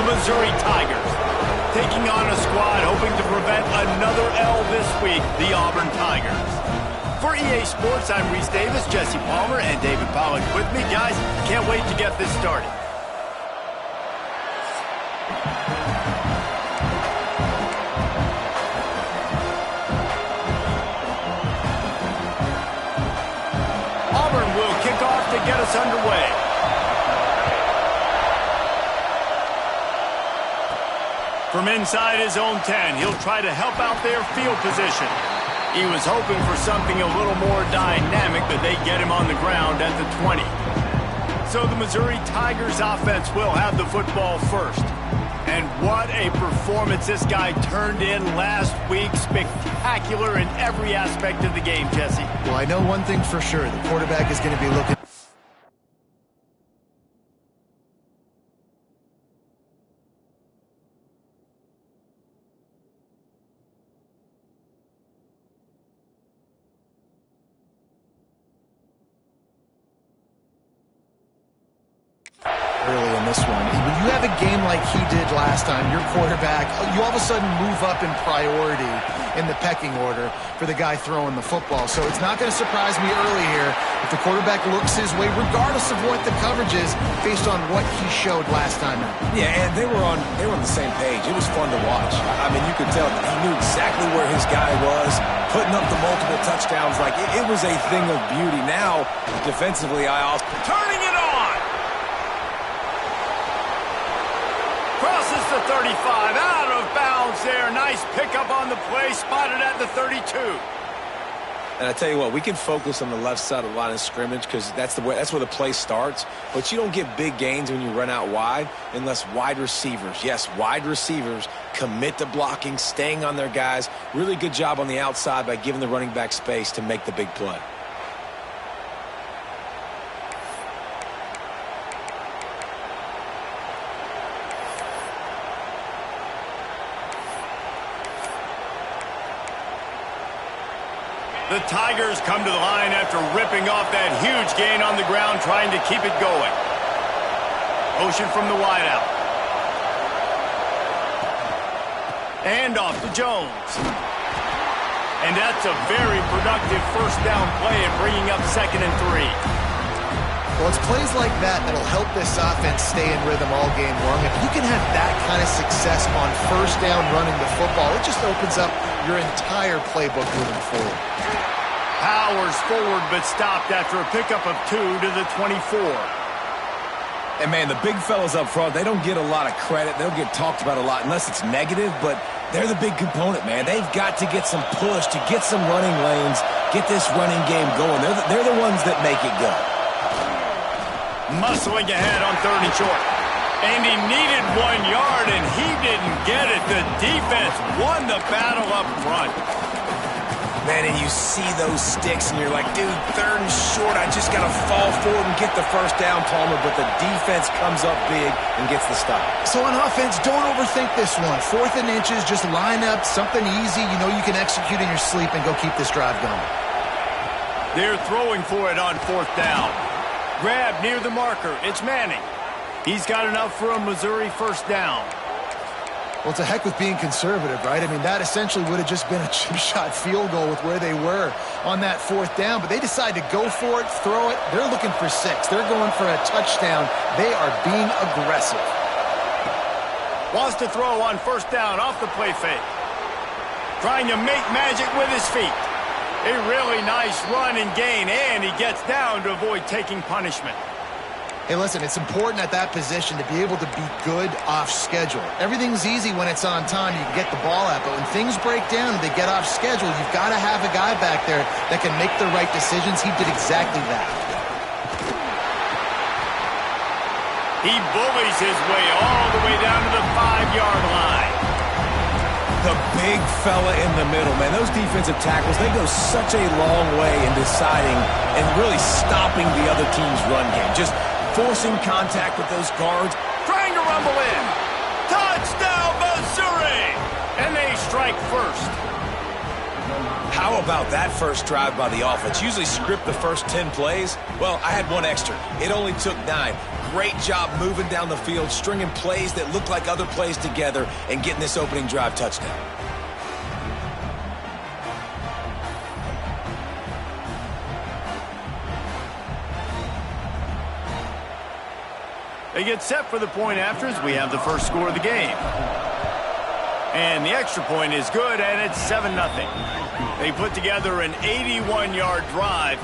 Missouri Tigers. Taking on a squad hoping to prevent another L this week, the Auburn Tigers. For EA Sports, I'm Reese Davis, Jesse Palmer, and David Pollack with me. Guys, can't wait to get this started. Auburn will kick off to get us underway. From inside his own 10, he'll try to help out their field position. He was hoping for something a little more dynamic, but they get him on the ground at the 20. So the Missouri Tigers offense will have the football first. And what a performance this guy turned in last week. Spectacular in every aspect of the game, Jesse. Well, I know one thing for sure. The quarterback is going to be looking... early in this one. When you have a game like he did last time, your quarterback, you all of a sudden move up in priority in the pecking order for the guy throwing the football. So it's not going to surprise me early here if the quarterback looks his way, regardless of what the coverage is, based on what he showed last time out. Yeah, and they were on the same page. It was fun to watch. I mean, you could tell he knew exactly where his guy was, putting up the multiple touchdowns. Like, it was a thing of beauty. Now, defensively, I also... Turning it on! Crosses the 35, out of bounds there. Nice pickup on the play, spotted at the 32. And I tell you what, we can focus on the left side of the line of scrimmage because that's where the play starts. But you don't get big gains when you run out wide unless wide receivers, yes, wide receivers, commit to blocking, staying on their guys. Really good job on the outside by giving the running back space to make the big play. The Tigers come to the line after ripping off that huge gain on the ground, trying to keep it going. Motion from the wideout. And off to Jones. And that's a very productive first down play and bringing up 2nd and 3. Well, it's plays like that that'll help this offense stay in rhythm all game long. If you can have that kind of success on first down running the football, it just opens up your entire playbook moving forward. Powers forward, but stopped after a pickup of 2 to the 24. And, man, the big fellas up front, they don't get a lot of credit. They'll get talked about a lot unless it's negative, but they're the big component, man. They've got to get some push, to get some running lanes, get this running game going. They're the ones that make it go. Muscling ahead on 3rd and short. And he needed 1 yard, and he didn't get it. The defense won the battle up front. Man, and you see those sticks, and you're like, dude, 3rd and short, I just got to fall forward and get the first down, Palmer, but the defense comes up big and gets the stop. So on offense, don't overthink this one. 4th and inches, just line up, something easy you know you can execute in your sleep and go keep this drive going. They're throwing for it on 4th down. Grab near the marker. It's Manning. He's got enough for a Missouri first down. Well, it's a heck with being conservative, right? I mean, that essentially would have just been a chip-shot field goal with where they were on that 4th down. But they decide to go for it, throw it. They're looking for 6. They're going for a touchdown. They are being aggressive. Wants to throw on 1st down off the play fake. Trying to make magic with his feet. A really nice run and gain, and he gets down to avoid taking punishment. Hey, listen, it's important at that position to be able to be good off schedule. Everything's easy when it's on time. You can get the ball out, but when things break down and they get off schedule, you've got to have a guy back there that can make the right decisions. He did exactly that. He bullies his way all the way down to the 5-yard line. The big fella in the middle, man. Those defensive tackles, they go such a long way in deciding and really stopping the other team's run game. Just forcing contact with those guards. Trying to rumble in. Touchdown, Missouri! And they strike first. How about that first drive by the offense? Usually script the first 10 plays. Well, I had one extra. It only took 9. great job moving down the field, stringing plays that look like other plays together, and getting this opening drive touchdown. They get set for the point after as we have the first score of the game. And the extra point is good, and it's 7-0. They put together an 81-yard drive.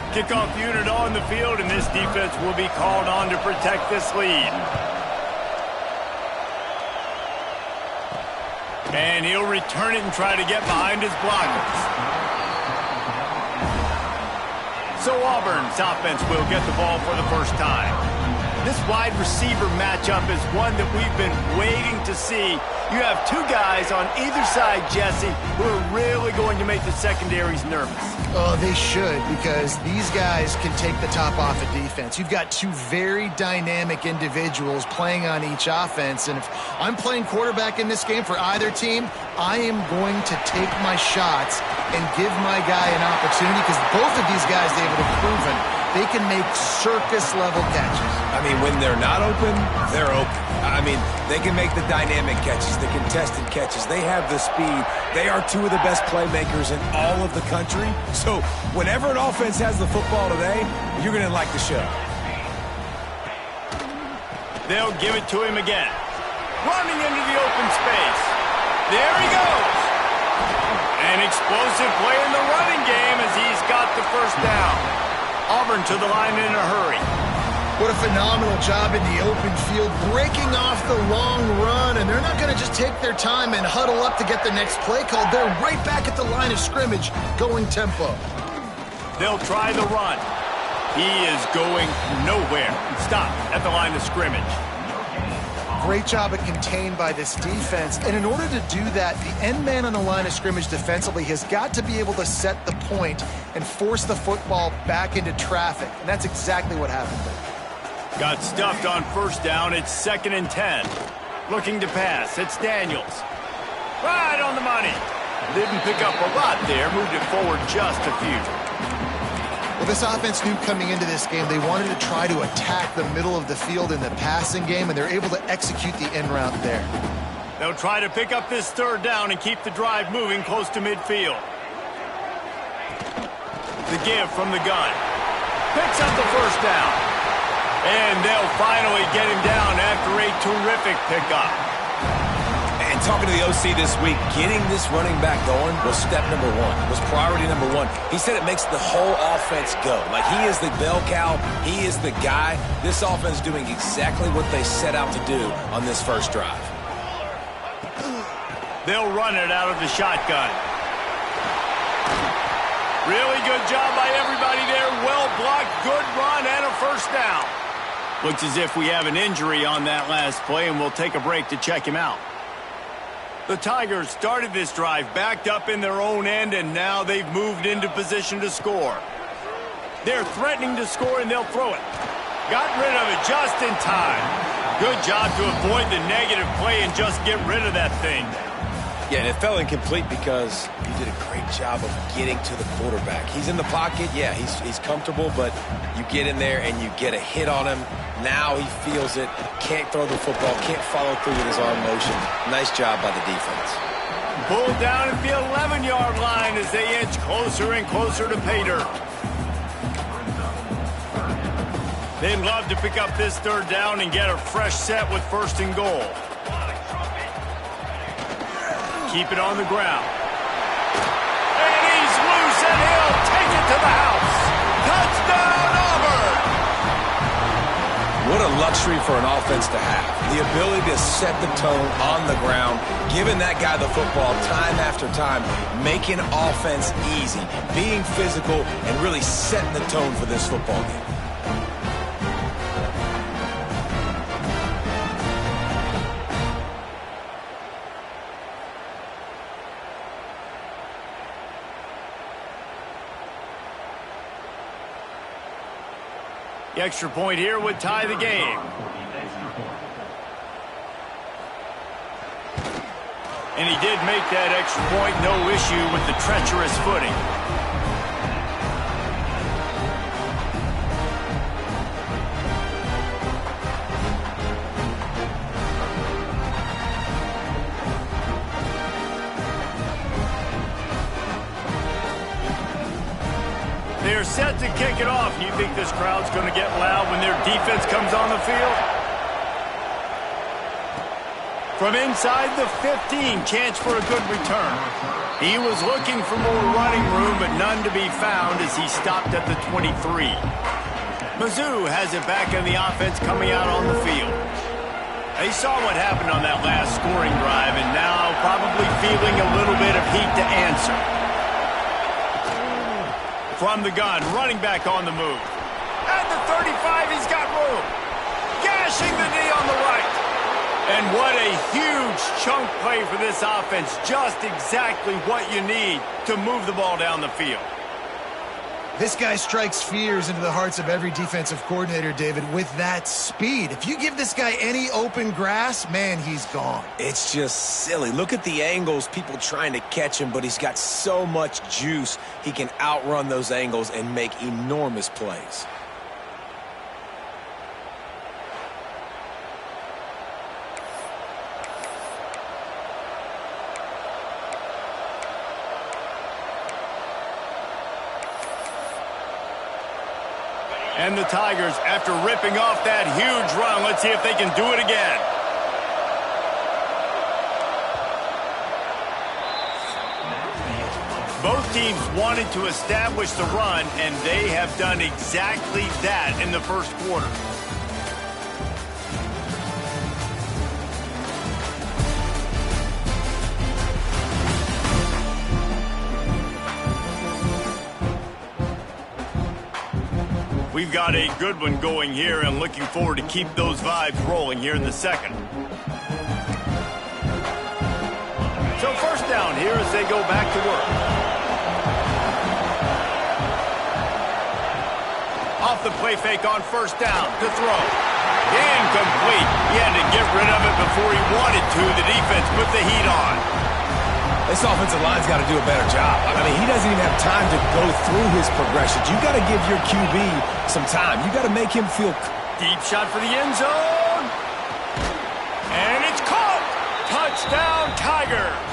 Kickoff unit on the field, and this defense will be called on to protect this lead. And he'll return it and try to get behind his blockers. So Auburn's offense will get the ball for the first time. This wide receiver matchup is one that we've been waiting to see. You have two guys on either side, Jesse, who are really going to make the secondaries nervous. Oh, they should, because these guys can take the top off of defense. You've got two very dynamic individuals playing on each offense, and if I'm playing quarterback in this game for either team, I am going to take my shots and give my guy an opportunity, because both of these guys, David, have proven they can make circus-level catches. I mean, when they're not open, they're open. I mean, they can make the dynamic catches, the contested catches. They have the speed. They are two of the best playmakers in all of the country. So whenever an offense has the football today, you're going to like the show. They'll give it to him again. Running into the open space. There he goes. An explosive play in the running game as he's got the first down. Auburn to the line in a hurry. What a phenomenal job in the open field, breaking off the long run, and they're not going to just take their time and huddle up to get the next play called. They're right back at the line of scrimmage, going tempo. They'll try the run. He is going nowhere. Stop at the line of scrimmage. Great job at contained by this defense, and in order to do that, the end man on the line of scrimmage defensively has got to be able to set the point and force the football back into traffic, and that's exactly what happened there. Got stuffed on first down. It's 2nd and 10. Looking to pass. It's Daniels. Right on the money. Didn't pick up a lot there. Moved it forward just a few. Well, this offense knew coming into this game they wanted to try to attack the middle of the field in the passing game, and they're able to execute the end route there. They'll try to pick up this 3rd down and keep the drive moving close to midfield. The give from the gun. Picks up the first down. And they'll finally get him down after a terrific pickup. And talking to the OC this week, getting this running back going was step number one, was priority number one. He said it makes the whole offense go. Like, he is the bell cow. He is the guy. This offense doing exactly what they set out to do on this first drive. They'll run it out of the shotgun. Really good job by everybody there. Well blocked, good run, and a first down. Looks as if we have an injury on that last play, and we'll take a break to check him out. The Tigers started this drive backed up in their own end, and now they've moved into position to score. They're threatening to score, and they'll throw it. Got rid of it just in time. Good job to avoid the negative play and just get rid of that thing. Yeah, and it fell incomplete because you did a great job of getting to the quarterback. He's in the pocket. Yeah, he's comfortable, but you get in there and you get a hit on him. Now he feels it. Can't throw the football. Can't follow through with his arm motion. Nice job by the defense. Pulled down at the 11-yard line as they inch closer and closer to pay dirt. They'd love to pick up this 3rd down and get a fresh set with 1st and goal. Keep it on the ground. And he's loose, and he'll take it to the house. Touchdown, Auburn! What a luxury for an offense to have. The ability to set the tone on the ground, giving that guy the football time after time, making offense easy, being physical, and really setting the tone for this football game. The extra point here would tie the game. And he did make that extra point, no issue with the treacherous footing. set to kick it off. You think this crowd's going to get loud when their defense comes on the field? From inside the 15, chance for a good return. He was looking for more running room, but none to be found as he stopped at the 23. Mizzou has it back in the offense coming out on the field. They saw what happened on that last scoring drive, and now probably feeling a little bit of heat to answer. From the gun, running back on the move. At the 35, he's got room. Gashing the knee on the right. And what a huge chunk play for this offense. Just exactly what you need to move the ball down the field. This guy strikes fears into the hearts of every defensive coordinator, David, with that speed. If you give this guy any open grass, man, he's gone. It's just silly. Look at the angles, people trying to catch him, but he's got so much juice. He can outrun those angles and make enormous plays. And the Tigers, after ripping off that huge run, let's see if they can do it again. Both teams wanted to establish the run, and they have done exactly that in the first quarter. We've got a good one going here and looking forward to keep those vibes rolling here in the second. So first down here as they go back to work. Off the play fake on first down to throw. Incomplete. He had to get rid of it before he wanted to. The defense put the heat on. This offensive line's got to do a better job. I mean, he doesn't even have time to go through his progressions. You got to give your QB some time. You got to make him feel. Deep shot for the end zone. And it's caught. Touchdown, Tigers.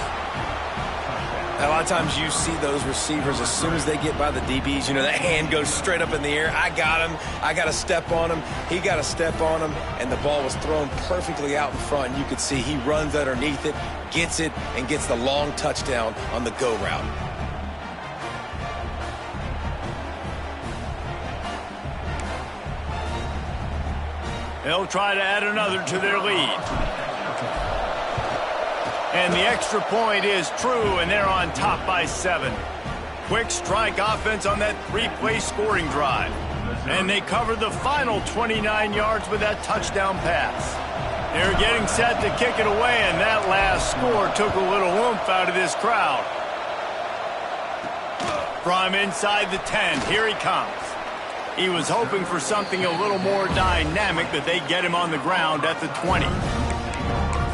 A lot of times you see those receivers, as soon as they get by the DBs, you know, that hand goes straight up in the air. I got him. I got to step on him. He got to step on him. And the ball was thrown perfectly out in front. You could see he runs underneath it, gets it, and gets the long touchdown on the go route. They'll try to add another to their lead. And the extra point is true, and they're on top by 7. Quick strike offense on that 3-play scoring drive. And they cover the final 29 yards with that touchdown pass. They're getting set to kick it away, and that last score took a little oomph out of this crowd. From inside the 10, here he comes. He was hoping for something a little more dynamic, but they get him on the ground at the 20.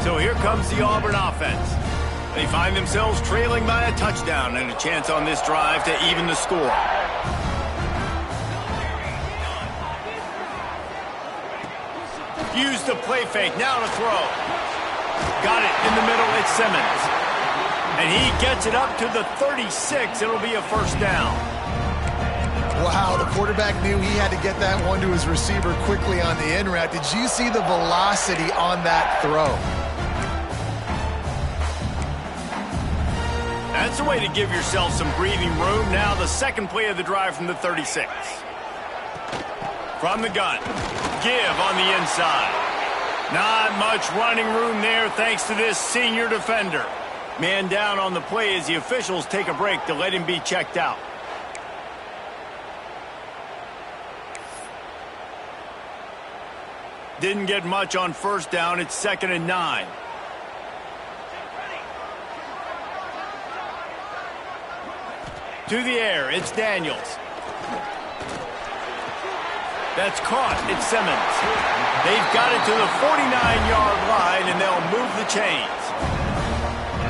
So here comes the Auburn offense. They find themselves trailing by a touchdown and a chance on this drive to even the score. Use the play fake, now to throw. Got it in the middle, it's Simmons. And he gets it up to the 36, it'll be a first down. Wow, the quarterback knew he had to get that one to his receiver quickly on the in route. Did you see the velocity on that throw? That's a way to give yourself some breathing room. Now the second play of the drive from the 36. From the gun. Give on the inside. Not much running room there thanks to this senior defender. Man down on the play as the officials take a break to let him be checked out. Didn't get much on first down. It's 2nd and 9. To the air, it's Daniels. That's caught, it's Simmons. They've got it to the 49-yard line, and they'll move the chains.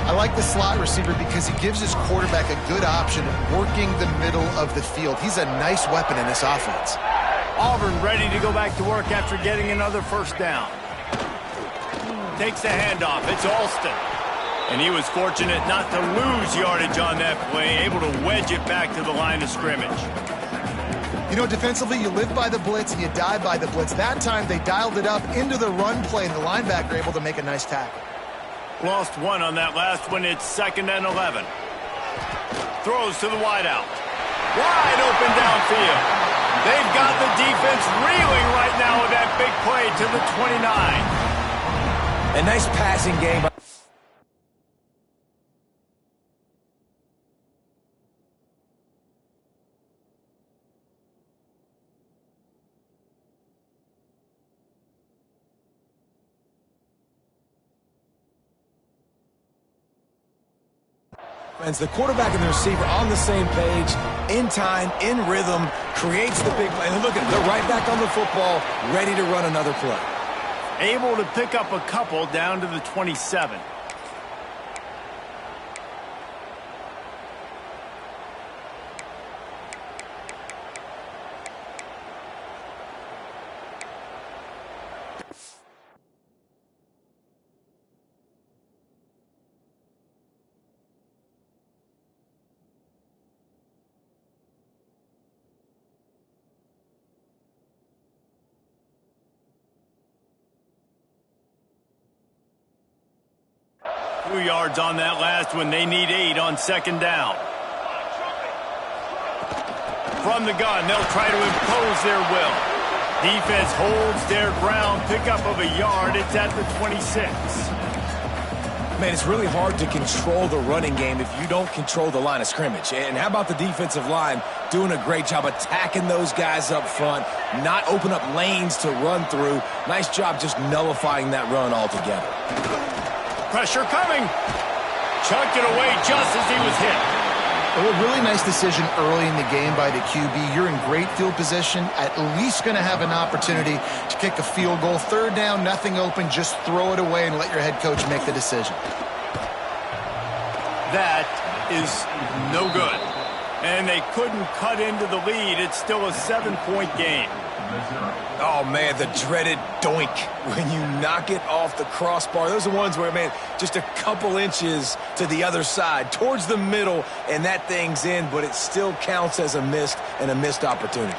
I like the slot receiver because he gives his quarterback a good option working the middle of the field. He's a nice weapon in this offense. Auburn ready to go back to work after getting another first down. Takes the handoff, it's Alston. And he was fortunate not to lose yardage on that play, able to wedge it back to the line of scrimmage. You know, defensively, you live by the blitz and you die by the blitz. That time, they dialed it up into the run play, and the linebacker able to make a nice tackle. Lost one on that last one. It's 2nd and 11. Throws to the wideout. Wide open downfield. They've got the defense reeling right now with that big play to the 29. A nice passing game. The quarterback and the receiver on the same page, in time, in rhythm, creates the big play. And look at them, they're right back on the football, ready to run another play. Able to pick up a couple down to the 27. Few yards on that last one. They need 8 on 2nd down. From the gun, they'll try to impose their will. Defense holds their ground. Pickup of a yard. It's at the 26. Man, it's really hard to control the running game if you don't control the line of scrimmage. And how about the defensive line doing a great job attacking those guys up front, not open up lanes to run through. Nice job just nullifying that run altogether. Pressure coming. Chucked it away just as he was hit. A really nice decision early in the game by the QB. You're in great field position, at least going to have an opportunity to kick a field goal. 3rd down, nothing open, just throw it away and let your head coach make the decision. That is no good. And they couldn't cut into the lead. It's still a 7-point game. Oh, man, the dreaded doink when you knock it off the crossbar. Those are ones where, man, just a couple inches to the other side, towards the middle, and that thing's in, but it still counts as a missed opportunity.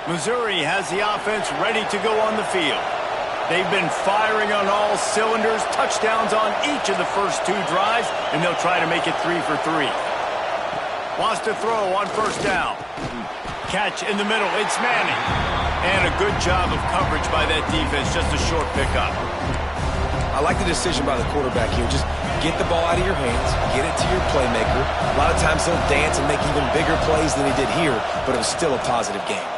Missouri has the offense ready to go on the field. They've been firing on all cylinders, touchdowns on each of the first 2 drives, and they'll try to make it 3 for 3. Wants to throw on 1st down. Catch in the middle. It's Manning. And a good job of coverage by that defense. Just a short pickup. I like the decision by the quarterback here. Just get the ball out of your hands. Get it to your playmaker. A lot of times he'll dance and make even bigger plays than he did here, but it was still a positive game.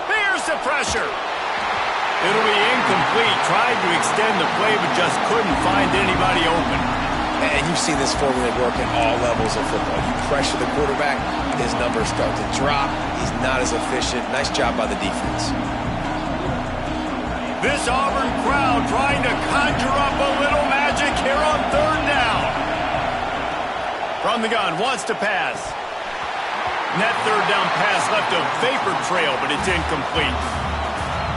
There's the pressure. It'll be incomplete. Tried to extend the play, but just couldn't find anybody open. And you've seen this formula work at all levels of football. You pressure the quarterback, his numbers start to drop. He's not as efficient. Nice job by the defense. This Auburn crowd trying to conjure up a little magic here on 3rd down. From the gun, wants to pass. And that 3rd down pass left a vapor trail, but it's incomplete.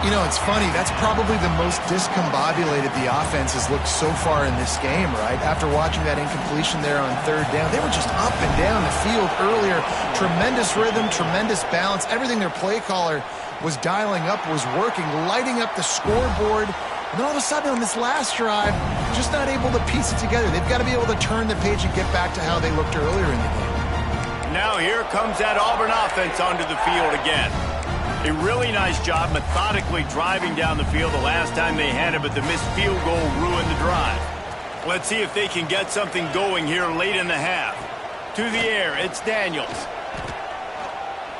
You know, it's funny. That's probably the most discombobulated the offense has looked so far in this game, right? After watching that incompletion there on 3rd down, they were just up and down the field earlier. Tremendous rhythm, tremendous balance. Everything their play caller was dialing up was working, lighting up the scoreboard. And then all of a sudden on this last drive, just not able to piece it together. They've got to be able to turn the page and get back to how they looked earlier in the game. Now here comes that Auburn offense onto the field again. A really nice job methodically driving down the field the last time they had it, but the missed field goal ruined the drive. Let's see if they can get something going here late in the half. To the air, it's Daniels.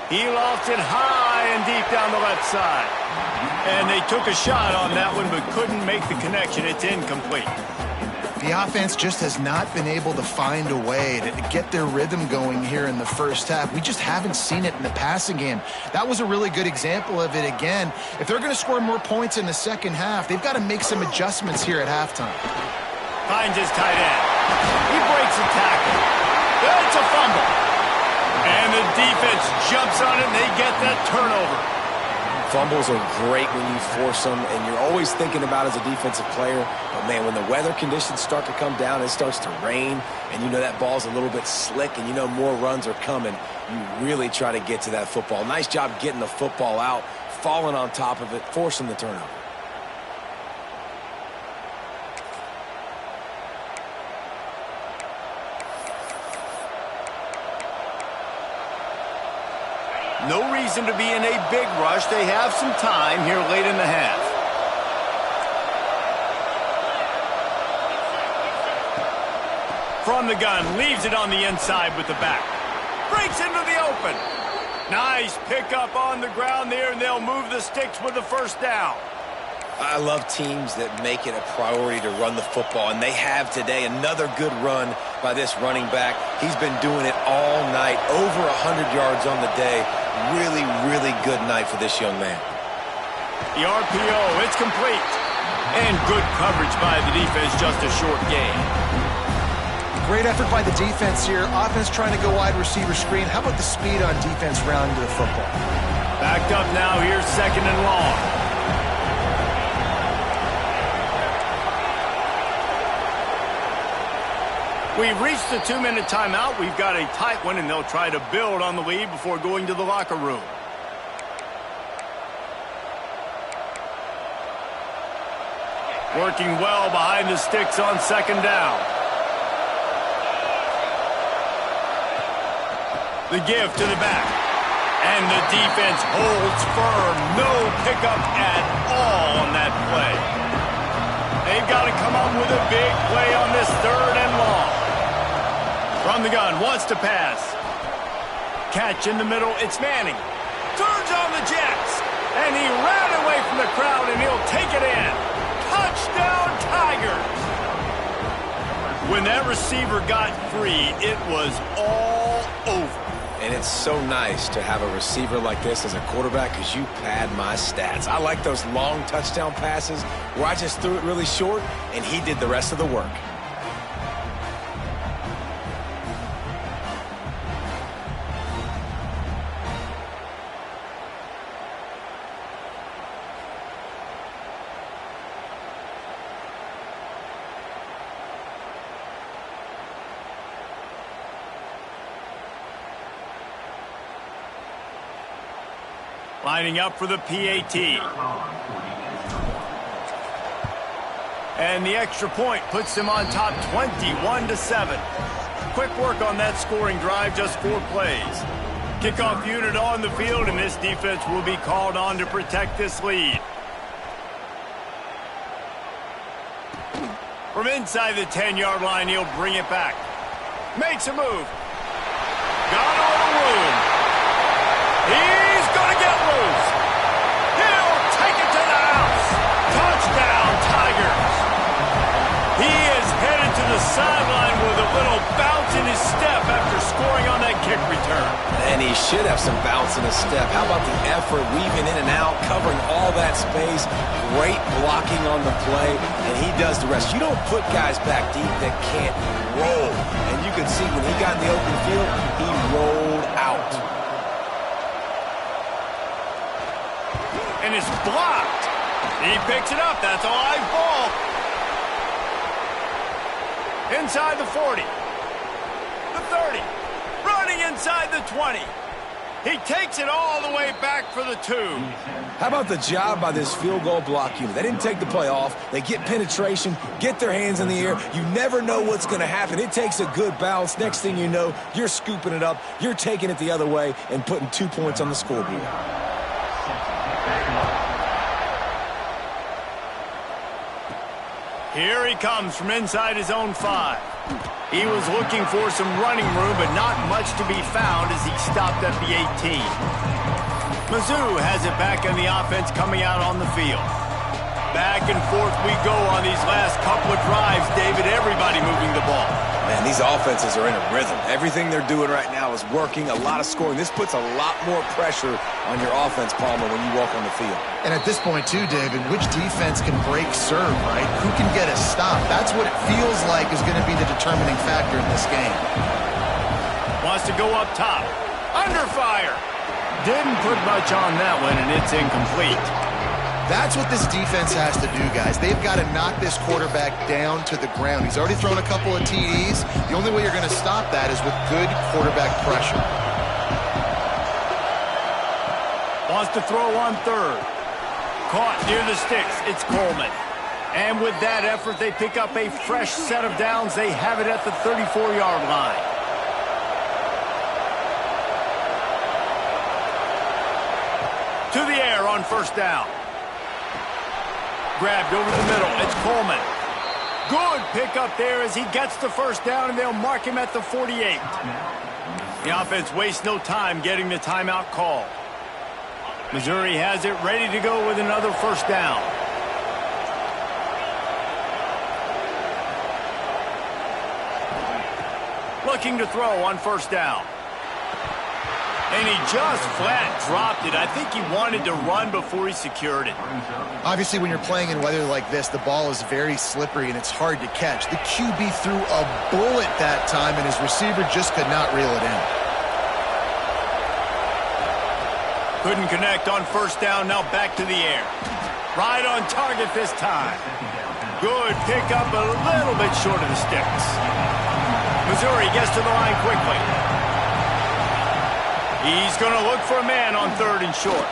He lofts it high and deep down the left side. And they took a shot on that one, but couldn't make the connection. It's incomplete. The offense just has not been able to find a way to get their rhythm going here in the first half. We just haven't seen it in the passing game. That was a really good example of it again. If they're going to score more points in the second half, they've got to make some adjustments here at halftime. Finds his tight end. He breaks a tackle. It's a fumble. And the defense jumps on it, and they get that turnover. Fumbles are great when you force them, and you're always thinking about as a defensive player, but man, when the weather conditions start to come down, it starts to rain, and you know that ball's a little bit slick, and you know more runs are coming, you really try to get to that football. Nice job getting the football out, falling on top of it, forcing the turnover. No reason to be in a big rush. They have some time here late in the half. From the gun, leaves it on the inside with the back. Breaks into the open. Nice pickup on the ground there, and they'll move the sticks with the first down. I love teams that make it a priority to run the football, and they have today. Another good run by this running back. He's been doing it all night, over 100 yards on the day. Really, really good night for this young man. The RPO, it's complete. And good coverage by the defense, just a short gain. Great effort by the defense here. Offense trying to go wide receiver screen. How about the speed on defense rounding to the football? Backed up now, here's 2nd and long. We've reached the 2-minute timeout. We've got a tight one, and they'll try to build on the lead before going to the locker room. Working well behind the sticks on 2nd down. The give to the back. And the defense holds firm. No pickup at all on that play. They've got to come up with a big play on this 3rd and long. From the gun, wants to pass. Catch in the middle, it's Manning. Turns on the Jets. And he ran away from the crowd, and he'll take it in. Touchdown, Tigers! When that receiver got free, it was all over. And it's so nice to have a receiver like this as a quarterback because you pad my stats. I like those long touchdown passes where I just threw it really short, and he did the rest of the work. Lining up for the PAT. And the extra point puts them on top 21-7. Quick work on that scoring drive, just 4 plays. Kickoff unit on the field, and this defense will be called on to protect this lead. From inside the 10-yard line, he'll bring it back. Makes a move. Got all the room. He's going to get loose. He'll take it to the house. Touchdown, Tigers. He is headed to the sideline with a little bounce in his step after scoring on that kick return. And he should have some bounce in his step. How about the effort, weaving in and out, covering all that space, great blocking on the play, and he does the rest. You don't put guys back deep that can't roll. And you can see when he got in the open field, he rolled out. And it's blocked. He picks it up. That's a live ball. Inside the 40. The 30. Running inside the 20. He takes it all the way back for the 2. How about the job by this field goal block unit? They didn't take the play off. They get penetration, get their hands in the air. You never know what's going to happen. It takes a good bounce. Next thing you know, you're scooping it up. You're taking it the other way and putting 2 points on the scoreboard. Here he comes from inside his own 5. He was looking for some running room, but not much to be found as he stopped at the 18. Mizzou has it back in the offense coming out on the field. Back and forth we go on these last couple of drives, David. Everybody moving the ball. Man, these offenses are in a rhythm. Everything they're doing right now is working, a lot of scoring. This puts a lot more pressure on your offense, Palmer, when you walk on the field. And at this point, too, David, which defense can break serve, right? Who can get a stop? That's what it feels like is going to be the determining factor in this game. Wants to go up top. Under fire. Didn't put much on that one, and it's incomplete. That's what this defense has to do, guys. They've got to knock this quarterback down to the ground. He's already thrown a couple of TDs. The only way you're going to stop that is with good quarterback pressure. Wants to throw on third. Caught near the sticks. It's Coleman. And with that effort, they pick up a fresh set of downs. They have it at the 34-yard line. To the air on first down. Grabbed over the middle. It's Coleman. Good pickup there as he gets the first down, and they'll mark him at the 48. The offense wastes no time getting the timeout call. Missouri has it ready to go with another first down. Looking to throw on first down. And he just flat dropped it. I think he wanted to run before he secured it. Obviously, when you're playing in weather like this, the ball is very slippery and it's hard to catch. The QB threw a bullet that time, and his receiver just could not reel it in. Couldn't connect on first down. Now back to the air. Right on target this time. Good pickup, a little bit short of the sticks. Missouri gets to the line quickly. He's going to look for a man on third and short.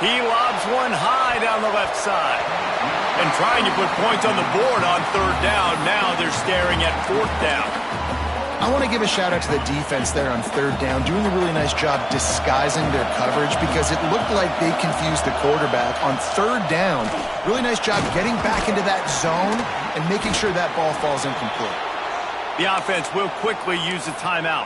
He lobs one high down the left side. And trying to put points on the board on third down. Now they're staring at fourth down. I want to give a shout-out to the defense there on third down, doing a really nice job disguising their coverage because it looked like they confused the quarterback on third down. Really nice job getting back into that zone and making sure that ball falls incomplete. The offense will quickly use a timeout.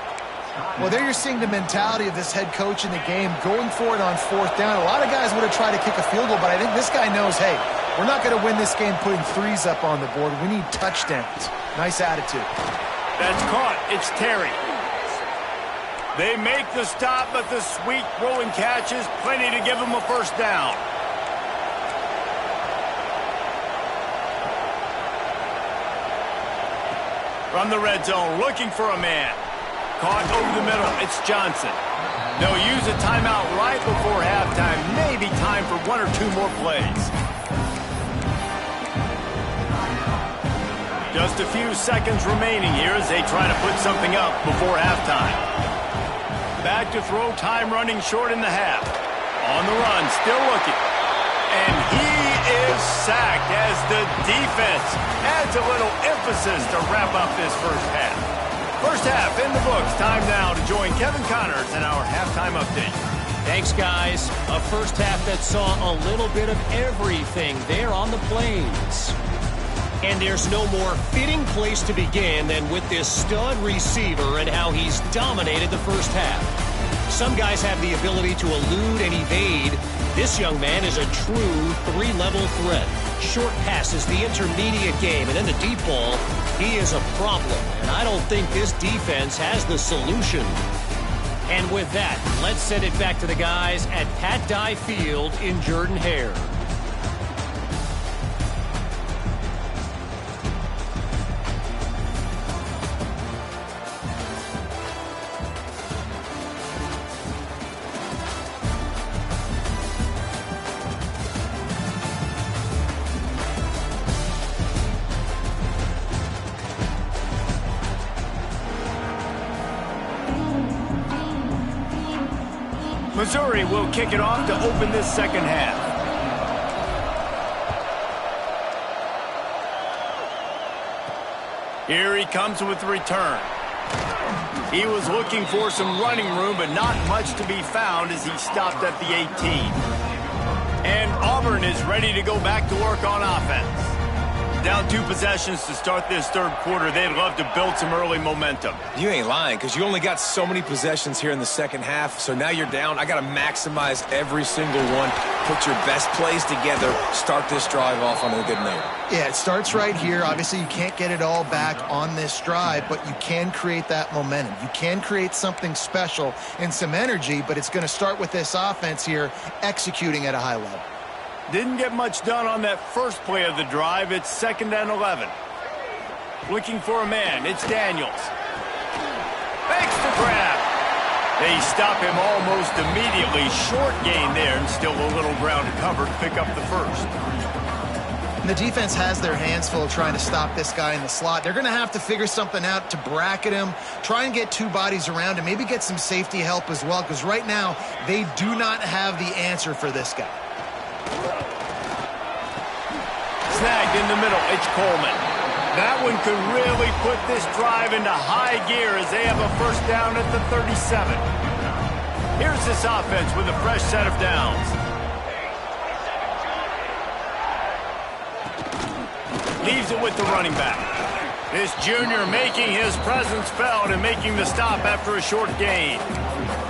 Well, there you're seeing the mentality of this head coach in the game, going for it on fourth down. A lot of guys would have tried to kick a field goal, but I think this guy knows, hey, we're not going to win this game putting threes up on the board. We need touchdowns. Nice attitude. That's caught. It's Terry. They make the stop, but the sweet throw and catch is plenty to give them a first down. From the red zone, looking for a man. Caught over the middle. It's Johnson. They'll use a timeout right before halftime. Maybe time for one or two more plays. Just a few seconds remaining here as they try to put something up before halftime. Back to throw, time running short in the half. On the run, still looking. And he is sacked as the defense adds a little emphasis to wrap up this first half. First half in the books. Time now to join Kevin Connors in our halftime update. Thanks, guys. A first half that saw a little bit of everything there on the Plains. And there's no more fitting place to begin than with this stud receiver and how he's dominated the first half. Some guys have the ability to elude and evade. This young man is a true three-level threat. Short passes, the intermediate game, and then the deep ball, he is a problem. And I don't think this defense has the solution. And with that, let's send it back to the guys at Pat Dye Field in Jordan-Hare. Missouri will kick it off to open this second half. Here he comes with the return. He was looking for some running room, but not much to be found as he stopped at the 18. And Auburn is ready to go back to work on offense. Down 2 possessions to start this third quarter. They'd love to build some early momentum. You ain't lying, because you only got so many possessions here in the second half, so now you're down. I got to maximize every single one, put your best plays together, start this drive off on a good note. Yeah, it starts right here. Obviously, you can't get it all back on this drive, but you can create that momentum. You can create something special and some energy, but it's going to start with this offense here executing at a high level. Didn't get much done on that first play of the drive. It's 2nd and 11. Looking for a man. It's Daniels. Makes the grab. They stop him almost immediately. Short gain there, and still a little ground to cover to pick up the first. And the defense has their hands full trying to stop this guy in the slot. They're going to have to figure something out to bracket him, try and get two bodies around him, maybe get some safety help as well, because right now they do not have the answer for this guy. Snagged in the middle, it's Coleman. That one could really put this drive into high gear as they have a first down at the 37. Here's this offense with a fresh set of downs. Leaves it with the running back. This junior making his presence felt and making the stop after a short gain.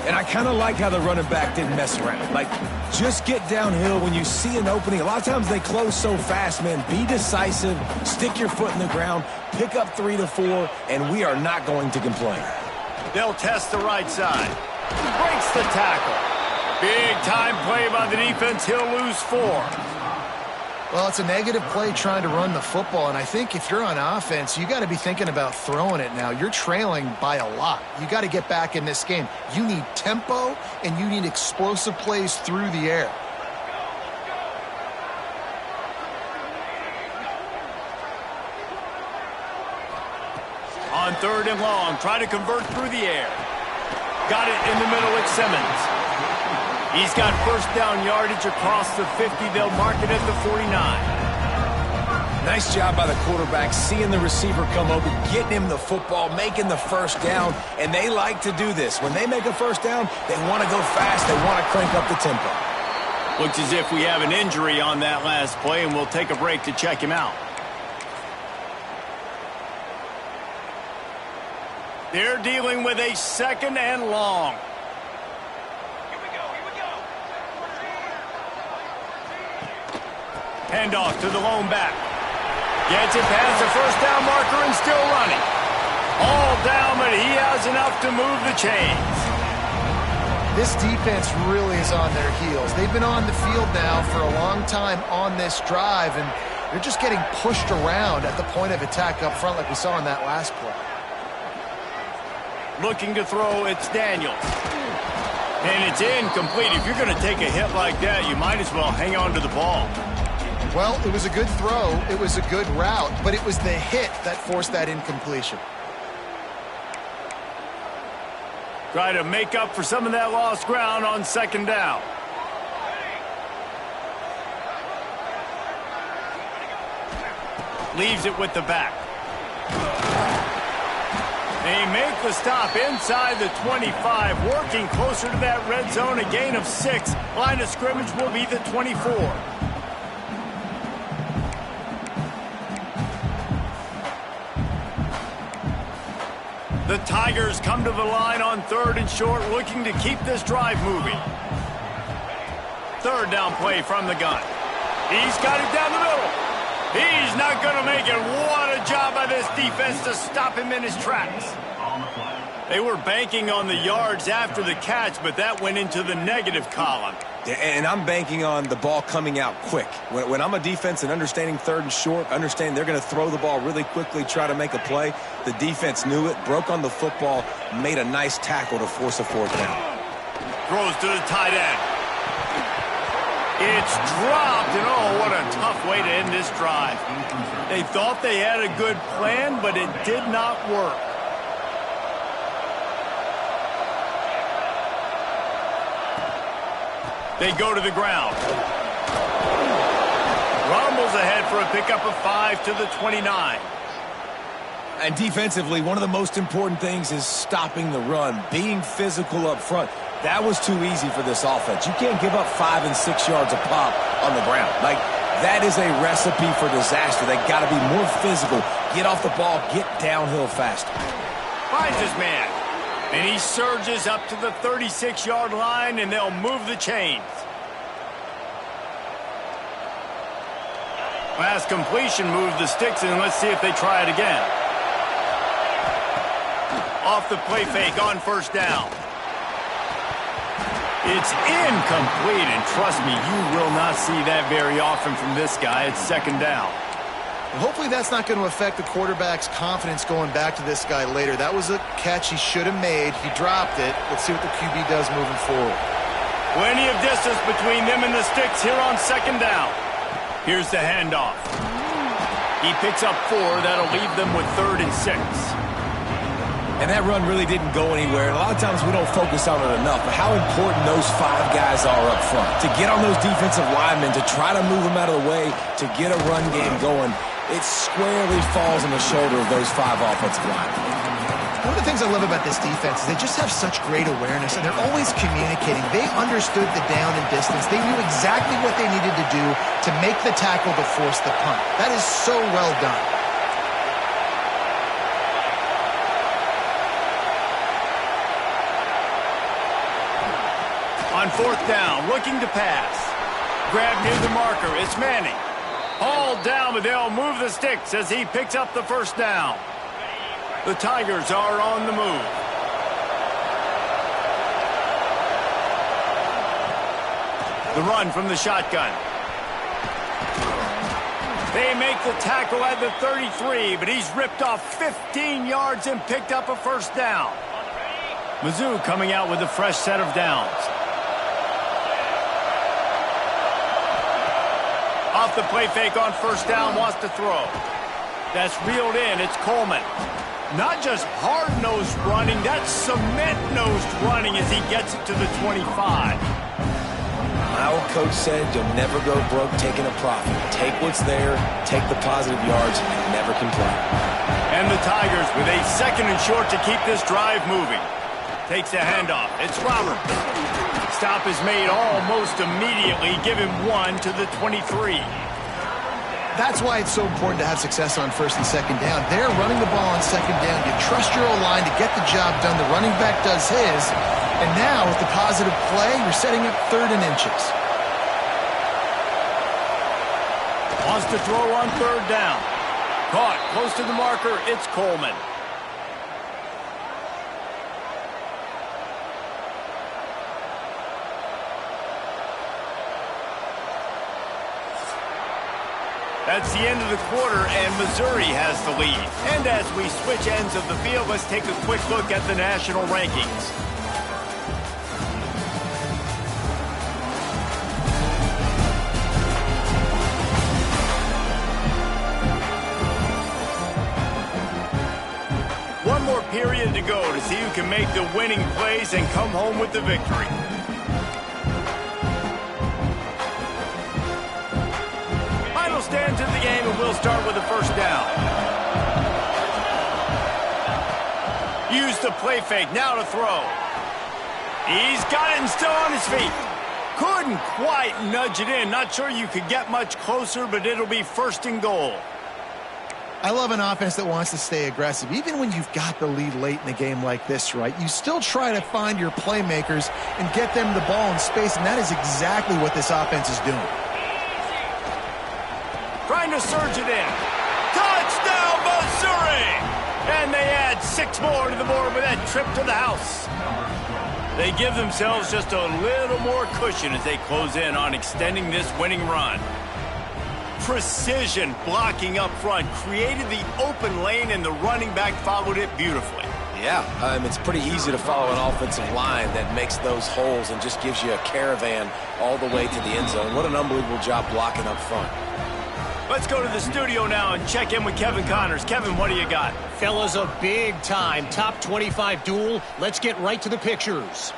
And I kind of like how the running back didn't mess around. Like, just get downhill when you see an opening. A lot of times they close so fast, man. Be decisive, stick your foot in the ground, pick up 3 to 4, and we are not going to complain. They'll test the right side. Breaks the tackle. Big time play by the defense. He'll lose 4. Well, it's a negative play trying to run the football, and I think if you're on offense, you got to be thinking about throwing it now. You're trailing by a lot. You got to get back in this game. You need tempo, and you need explosive plays through the air. On 3rd and long, try to convert through the air. Got it in the middle with Simmons. He's got first down yardage across the 50. They'll mark it at the 49. Nice job by the quarterback, seeing the receiver come open, getting him the football, making the first down, and they like to do this. When they make a first down, they want to go fast. They want to crank up the tempo. Looks as if we have an injury on that last play, and we'll take a break to check him out. They're dealing with a 2nd and long. Handoff to the lone back. Gets it past the first down marker and still running. All down, but he has enough to move the chains. This defense really is on their heels. They've been on the field now for a long time on this drive, and they're just getting pushed around at the point of attack up front like we saw in that last play. Looking to throw, it's Daniels. And it's incomplete. If you're going to take a hit like that, you might as well hang on to the ball. Well, it was a good throw. It was a good route, but it was the hit that forced that incompletion. Try to make up for some of that lost ground on 2nd down. Leaves it with the back. They make the stop inside the 25, working closer to that red zone, a gain of 6. Line of scrimmage will be the 24. The Tigers come to the line on 3rd and short, looking to keep this drive moving. 3rd down play from the gun. He's got it down the middle. He's not going to make it. What a job by this defense to stop him in his tracks. They were banking on the yards after the catch, but that went into the negative column. And I'm banking on the ball coming out quick. When I'm a defense and understanding 3rd and short, understanding they're going to throw the ball really quickly, try to make a play, the defense knew it, broke on the football, made a nice tackle to force a 4th down. Throws to the tight end. It's dropped, and oh, what a tough way to end this drive. They thought they had a good plan, but it did not work. They go to the ground. Rumbles ahead for a pickup of 5 to the 29. And defensively, one of the most important things is stopping the run, being physical up front. That was too easy for this offense. You can't give up 5 and 6 yards a pop on the ground. Like, that is a recipe for disaster. They got to be more physical, get off the ball, get downhill faster. Finds his man. And he surges up to the 36-yard line, and they'll move the chains. Last completion moved the sticks, and let's see if they try it again. Off the play fake on 1st down. It's incomplete, and trust me, you will not see that very often from this guy. It's 2nd down. Hopefully that's not going to affect the quarterback's confidence going back to this guy later. That was a catch he should have made. He dropped it. Let's see what the QB does moving forward. Plenty of distance between them and the sticks here on second down. Here's the handoff. He picks up 4. That'll leave them with 3rd and 6. And that run really didn't go anywhere. A lot of times we don't focus on it enough, but how important those 5 guys are up front. To get on those defensive linemen, to try to move them out of the way, to get a run game going, it squarely falls on the shoulder of those 5 offensive linemen. One of the things I love about this defense is they just have such great awareness, and they're always communicating. They understood the down and distance. They knew exactly what they needed to do to make the tackle to force the punt. That is so well done. On 4th down, looking to pass. Grab near the marker. It's Manning. Hauled down, but they'll move the sticks as he picks up the 1st down. The Tigers are on the move. The run from the shotgun. They make the tackle at the 33, but he's ripped off 15 yards and picked up a 1st down. Mizzou coming out with a fresh set of downs. Off the play fake on 1st down, wants to throw. That's reeled in. It's Coleman. Not just hard-nosed running, that's cement-nosed running as he gets it to the 25. My old coach said you'll never go broke taking a profit. Take what's there, take the positive yards, and never complain. And the Tigers with a 2nd and short to keep this drive moving. Takes the handoff. It's Robert. Stop is made almost immediately. Give him 1 to the 23. That's why it's so important to have success on 1st and 2nd down. They're running the ball on 2nd down. You trust your O-line to get the job done. The running back does his. And now, with the positive play, you're setting up 3rd and inches. Wants to throw on 3rd down. Caught close to the marker. It's Coleman. That's the end of the quarter, and Missouri has the lead. And as we switch ends of the field, let's take a quick look at the national rankings. One more period to go to see who can make the winning plays and come home with the victory. Stands in the game, and we'll start with the 1st down. Use the play fake, now to throw. He's got it and still on his feet. Couldn't quite nudge it in. Not sure you could get much closer, but it'll be 1st and goal. I love an offense that wants to stay aggressive. Even when you've got the lead late in a game like this, right, you still try to find your playmakers and get them the ball in space, and that is exactly what this offense is doing. Trying to surge it in. Touchdown, Missouri! And they add 6 more to the board with that trip to the house. They give themselves just a little more cushion as they close in on extending this winning run. Precision blocking up front created the open lane, and the running back followed it beautifully. Yeah, it's pretty easy to follow an offensive line that makes those holes and just gives you a caravan all the way to the end zone. What an unbelievable job blocking up front. Let's go to the studio now and check in with Kevin Connors. Kevin, what do you got? Fellas, a big-time top 25 duel. Let's get right to the pictures.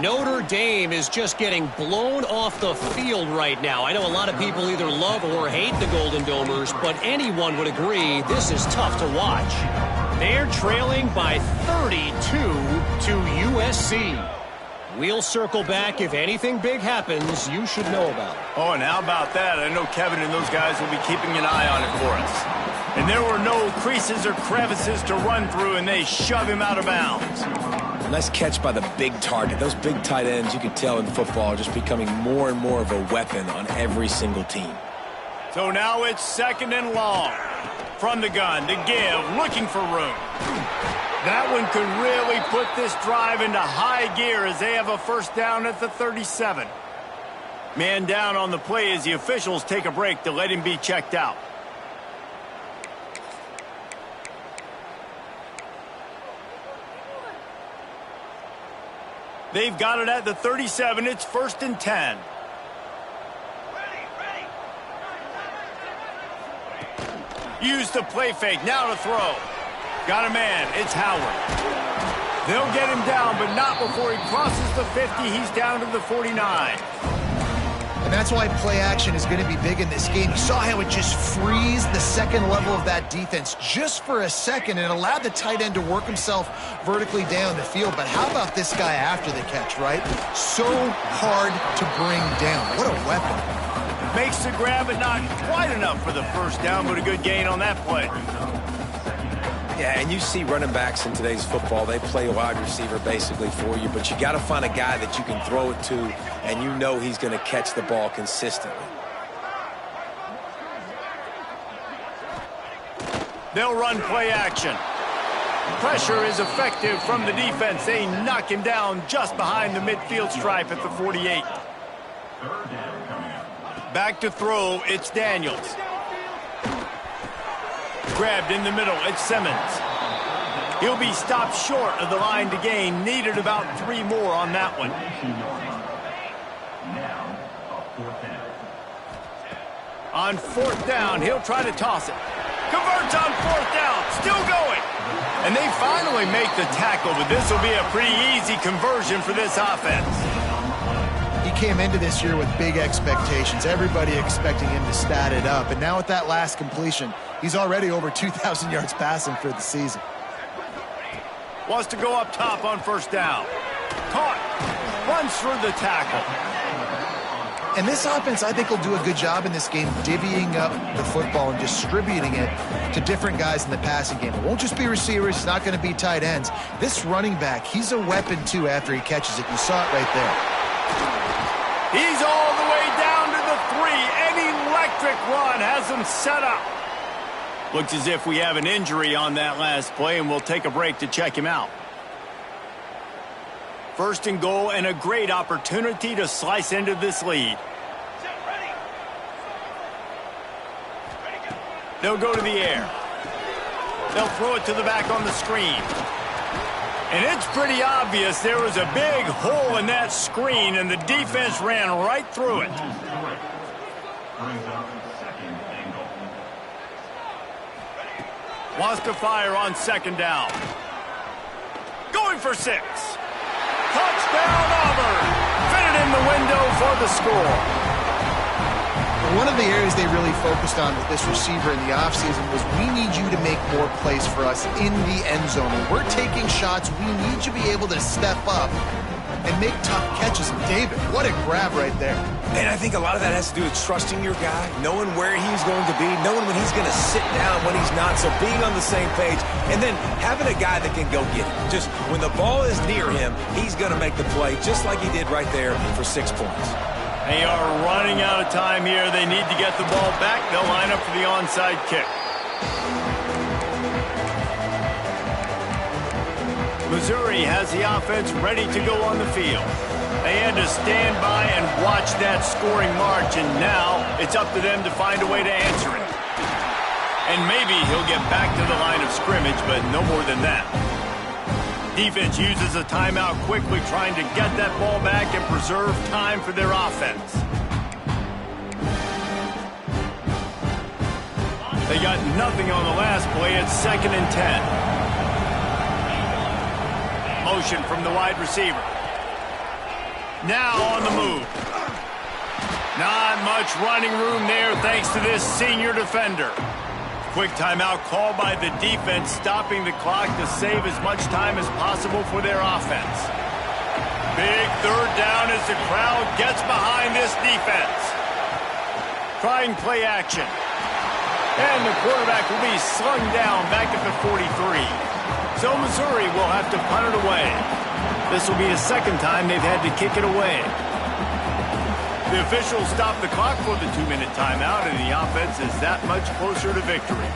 Notre Dame is just getting blown off the field right now. I know a lot of people either love or hate the Golden Domers, but anyone would agree this is tough to watch. They're trailing by 32 to USC. We'll circle back. If anything big happens, you should know about it. Oh, and how about that? I know Kevin and those guys will be keeping an eye on it for us. And there were no creases or crevices to run through, and they shove him out of bounds. Nice catch by the big target. Those big tight ends, you could tell in football, are just becoming more and more of a weapon on every single team. So now it's 2nd and long. From the gun, to give, looking for room. That one could really put this drive into high gear as they have a 1st down at the 37. Man down on the play as the officials take a break to let him be checked out. They've got it at the 37. It's 1st and 10. Use the play fake. Now to throw. Got a man. It's Howard. They'll get him down, but not before he crosses the 50. He's down to the 49. And that's why play action is going to be big in this game. You saw how it just frees the second level of that defense just for a second and allowed the tight end to work himself vertically down the field. But how about this guy after the catch, right? So hard to bring down. What a weapon. Makes the grab, but not quite enough for the first down, but a good gain on that play. Yeah, and you see running backs in today's football, they play a wide receiver basically for you, but you got to find a guy that you can throw it to and you know he's going to catch the ball consistently. They'll run play action. Pressure is effective from the defense. They knock him down just behind the midfield stripe at the 48. Back to throw, it's Daniels. Grabbed in the middle, it's Simmons. He'll be stopped short of the line to gain. Needed about 3 more on that one. On 4th down, he'll try to toss it. Converts on 4th down, still going. And they finally make the tackle, but this will be a pretty easy conversion for this offense. He came into this year with big expectations. Everybody expecting him to stat it up. And now with that last completion, he's already over 2,000 yards passing for the season. Wants to go up top on 1st down. Caught. Runs through the tackle. And this offense, I think, will do a good job in this game divvying up the football and distributing it to different guys in the passing game. It won't just be receivers. It's not going to be tight ends. This running back, he's a weapon, too, after he catches it. You saw it right there. He's all the way down to the 3. An electric run has him set up. Looks as if we have an injury on that last play, and we'll take a break to check him out. 1st and goal, and a great opportunity to slice into this lead. They'll go to the air. They'll throw it to the back on the screen. And it's pretty obvious there was a big hole in that screen, and the defense ran right through it. Wants to fire on 2nd down. Going for 6. Touchdown, Auburn. Fitted in the window for the score. One of the areas they really focused on with this receiver in the offseason was we need you to make more plays for us in the end zone. When we're taking shots, we need you to be able to step up and make tough catches. And David, what a grab right there. And I think a lot of that has to do with trusting your guy, knowing where he's going to be, knowing when he's going to sit down, when he's not, so being on the same page, and then having a guy that can go get it. Just when the ball is near him, he's going to make the play just like he did right there for 6 points. They are running out of time here. They need to get the ball back. They'll line up for the onside kick. Missouri has the offense ready to go on the field. They had to stand by and watch that scoring march, and now it's up to them to find a way to answer it. And maybe he'll get back to the line of scrimmage, but no more than that. Defense uses a timeout quickly, trying to get that ball back and preserve time for their offense. They got nothing on the last play. It's 2nd and 10. Motion from the wide receiver. Now on the move. Not much running room there thanks to this senior defender. Quick timeout called by the defense, stopping the clock to save as much time as possible for their offense. Big 3rd down as the crowd gets behind this defense. Trying play action. And the quarterback will be slung down back at the 43. So Missouri will have to punt it away. This will be the 2nd time they've had to kick it away. The officials stop the clock for the 2-minute timeout, and the offense is that much closer to victory.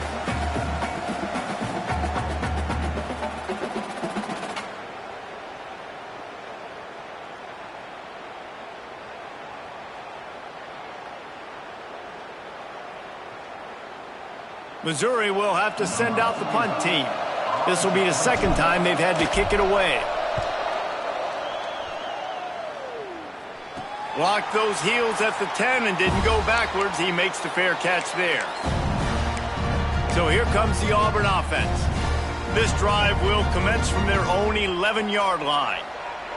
Missouri will have to send out the punt team. This will be the 2nd time they've had to kick it away. Blocked those heels at the 10 and didn't go backwards. He makes the fair catch there. So here comes the Auburn offense. This drive will commence from their own 11-yard line.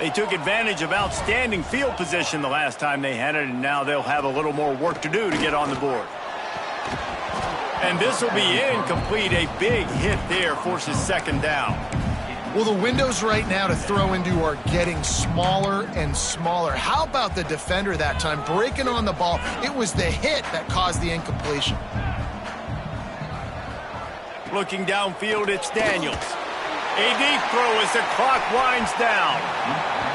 They took advantage of outstanding field position the last time they had it, and now they'll have a little more work to do to get on the board. And this will be incomplete. A big hit there forces second down. Well, the windows right now to throw into are getting smaller and smaller. How about the defender that time breaking on the ball? It was the hit that caused the incompletion. Looking downfield, it's Daniels. A deep throw as the clock winds down.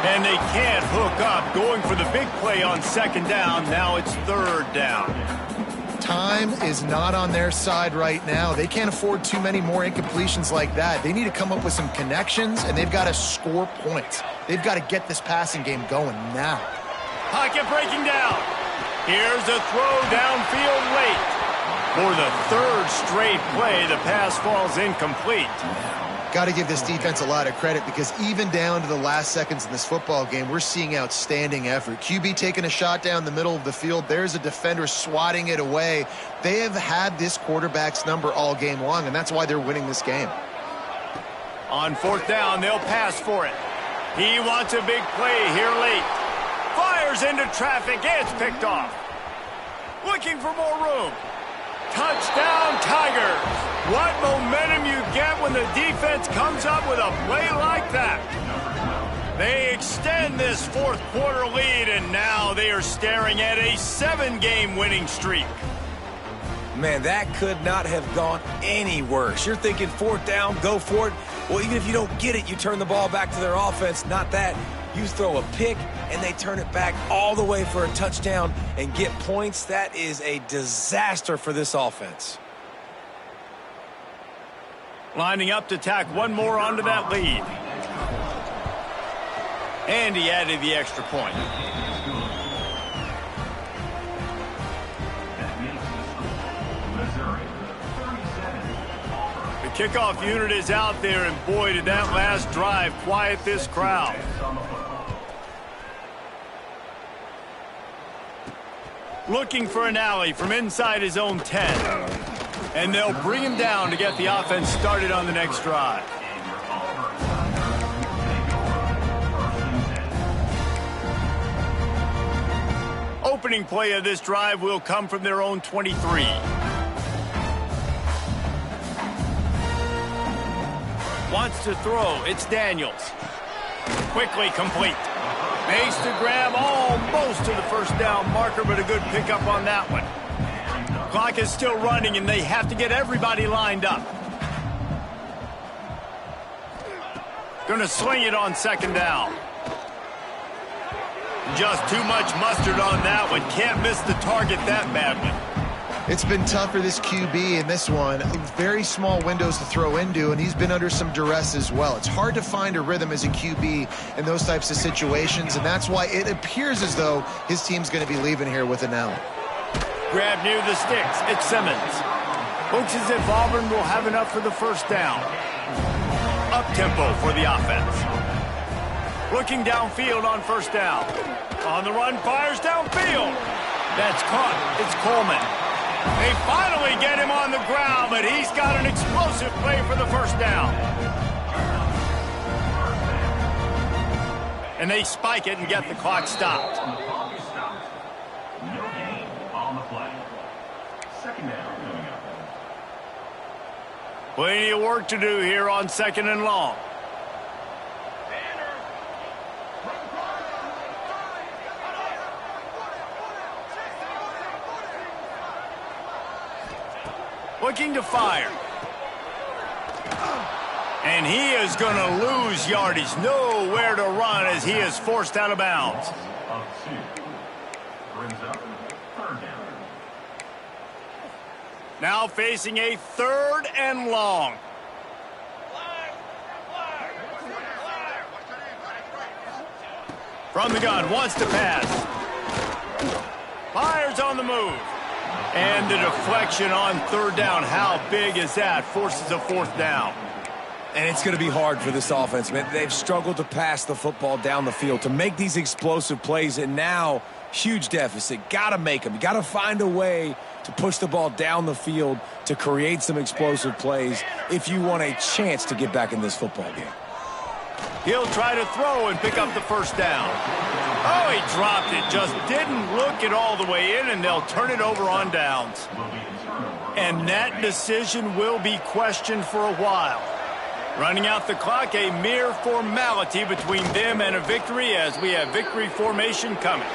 And they can't hook up. Going for the big play on second down. Now it's third down. Time is not on their side right now. They can't afford too many more incompletions like that. They need to come up with some connections, and they've got to score points. They've got to get this passing game going now. Pocket breaking down. Here's a throw downfield late. For the third straight play, the pass falls incomplete. Got to give this defense a lot of credit because even down to the last seconds in this football game, we're seeing outstanding effort. QB taking a shot down the middle of the field. There's a defender swatting it away. They have had this quarterback's number all game long, and that's why they're winning this game. On fourth down, they'll pass for it. He wants a big play here late. Fires into traffic. It's picked off. Looking for more room. Touchdown, Tigers. What momentum you get when the defense comes up with a play like that. They extend this fourth quarter lead, and now they are staring at a 7-game winning streak. Man, that could not have gone any worse. You're thinking fourth down, go for it. Well, even if you don't get it, you turn the ball back to their offense. Not that. You throw a pick, and they turn it back all the way for a touchdown and get points. That is a disaster for this offense. Lining up to tack one more onto that lead. And he added the extra point. The kickoff unit is out there, and boy, did that last drive quiet this crowd. Looking for an alley from inside his own 10. And they'll bring him down to get the offense started on the next drive. Opening play of this drive will come from their own 23. Wants to throw. It's Daniels. Quickly complete. Makes the grab almost to the first down marker, but a good pickup on that one. Clock is still running, and they have to get everybody lined up. Going to sling it on second down. Just too much mustard on that one. Can't miss the target that badly. It's been tough for this QB in this one. Very small windows to throw into, and he's been under some duress as well. It's hard to find a rhythm as a QB in those types of situations, and that's why it appears as though his team's going to be leaving here with an L. Grab near the sticks. It's Simmons. Looks as if Auburn will have enough for the first down. Up-tempo for the offense. Looking downfield on first down. On the run, fires downfield. That's caught. It's Coleman. They finally get him on the ground, but he's got an explosive play for the first down. And they spike it and get the clock stopped. No gain on the play. Second down. Plenty of work to do here on second and long. Looking to fire. And he is going to lose yardage. Nowhere to run as he is forced out of bounds. Of two. Brings up third down. Now facing a third and long. From the gun, wants to pass. Fires on the move. And the deflection on third down. How big is that? Forces a fourth down. And it's going to be hard for this offense, man. They've struggled to pass the football down the field, to make these explosive plays, and now Huge deficit. Got to make them. You got to find a way to push the ball down the field to create some explosive plays if you want a chance to get back in this football game. He'll try to throw and pick up the first down. Oh, he dropped it. Just didn't look it all the way in, and they'll turn it over on downs. And that decision will be questioned for a while. Running out the clock, a mere formality between them and a victory as we have victory formation coming.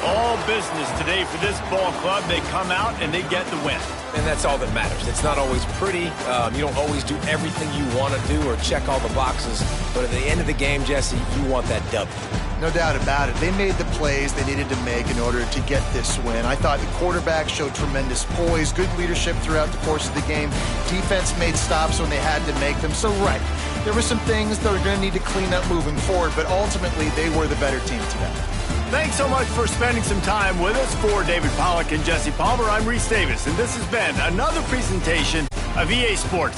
All business today for this ball club. They come out and they get the win. And that's all that matters. It's not always pretty. You don't always do everything you want to do or check all the boxes. But at the end of the game, Jesse, you want that W. No doubt about it. They made the plays they needed to make in order to get this win. I thought the quarterback showed tremendous poise, good leadership throughout the course of the game. Defense made stops when they had to make them. So, right, there were some things that are going to need to clean up moving forward, but ultimately they were the better team today. Thanks so much for spending some time with us. For David Pollack and Jesse Palmer, I'm Reese Davis, and this has been another presentation of EA Sports.